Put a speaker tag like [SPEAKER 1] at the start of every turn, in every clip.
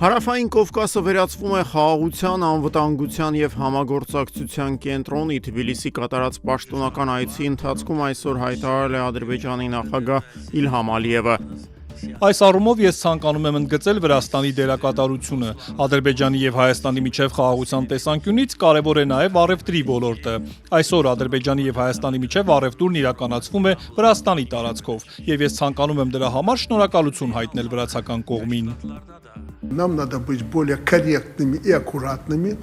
[SPEAKER 1] Հարավային Կովկասը վերածվում է խաղաղության, անվտանգության և համագործակցության կենտրոնի։ Թբիլիսի կատարած պաշտոնական այցի ընթացքում այսօր հայտարարել է Ադրբեջանի նախագահ Իլհամ Ալիևը։
[SPEAKER 2] Այս առումով ես ցանկանում եմ ընդգծել Վրաստանի դերակատարությունը։ Ադրբեջանի եւ Հայաստանի միջև խաղաղության տեսանկյունից կարևոր է նաեւ առևտրի ոլորտը։ Այսօր Ադրբեջանի եւ Հայաստանի միջև առևտուրն իրականացվում է Վրաստանի տարածքով, եւ ես ցանկանում եմ դրա համար շնորհակալություն հայտնել վրացական կողմին։
[SPEAKER 3] Нам надо быть более корректными и аккуратными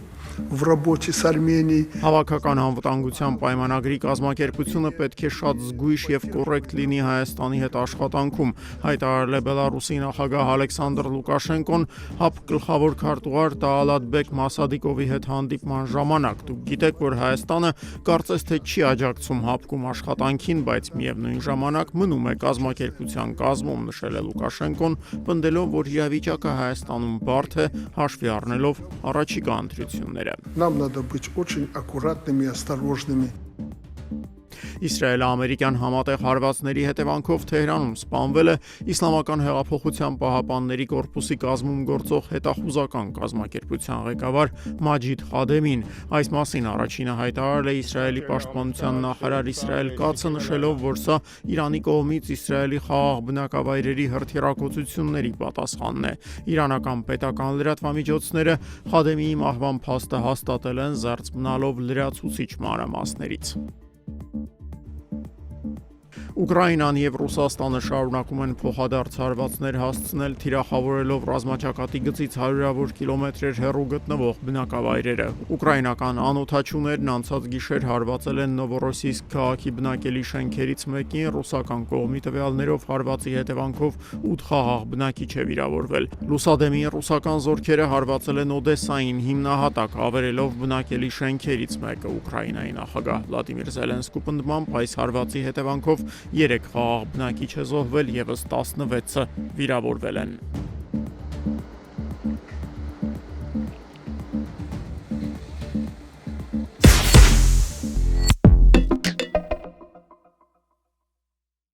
[SPEAKER 3] в работе с Арменией.
[SPEAKER 1] Հավաքական անվտանգության պայմանագրի կազմակերպությունը պետք է շատ զգույշ եւ կոռեկտ լինի Հայաստանի հետ աշխատանքում, հայտարարել է Բելարուսի նախագահ Ալեքսանդր Լուկաշենկոն ՀԱՊԿ գլխավոր քարտուղար Տաալատբեկ Մասադիկովի հետ հանդիպման ժամանակ։ Դուք գիտեք, որ Հայաստանը կարծես թե չի աջակցում ՀԱՊԿ-ում աշխատանքին, բայց միևնույն ժամանակ մնում է կազմակերպության կազմում, նշել է Լուկաշենկոն, պնդելով, որ իրավիճակը Հայաստանում բարդ է, հաշվի առնելով առաջիկա ընտրությունները։
[SPEAKER 3] Нам надо быть очень аккуратными и осторожными.
[SPEAKER 1] Իսրայելա-ամերիկյան համատեղ հարվածների հետևանքով Թեհրանում սպանվել է Իսլամական հեղափոխության պահապանների կորպուսի կազմում գործող հետախուզական կազմակերպության ղեկավար Մաջիդ Խադեմին։ Այս մասին առաջինը հայտարարել է Իսրայելի պաշտպանության նախարար Իսրայել Կացը, նշելով, որ սա Իրանի կողմից Իսրայելի խաղաղ բնակավայրերի հրթիռակոծությունների պատասխանն է։ Իրանական պետական լրատվամիջոցները Խադեմիի մահվան փաստը հաստատել են, զերծ մնալով լրացուցիչ մանրամասներից։ Ուկրաինան եւ Ռուսաստանը շարունակում են փոխադարձ հարվածներ հասցնել, թիրախավորելով ռազմաճակատի գծից հարյուրավոր կիլոմետրեր հեռու գտնվող բնակավայրերը։ Ուկրաինական անօդաչուներն անցած գիշեր հարվածել են Նովորոսիսկ քաղաքի բնակելի շենքերից մեկին, ռուսական կողմի տվյալներով հարվածի հետևանքով 8 խաղաղ բնակիչ է վիրավորվել։ Լուսադեմի ռուսական զորքերը հարվածել են Օդեսային հիմնահատակ, ավերելով բնակելի շենքերից մեկը։ Ուկրաինայի նախագահ Վլադիմիր Զելենսկու պնդմամբ այս հարվածի հետևանքով 3 խաղաղ բնակիչ է զոհվել, եւս 16-ը վիրավորվել են։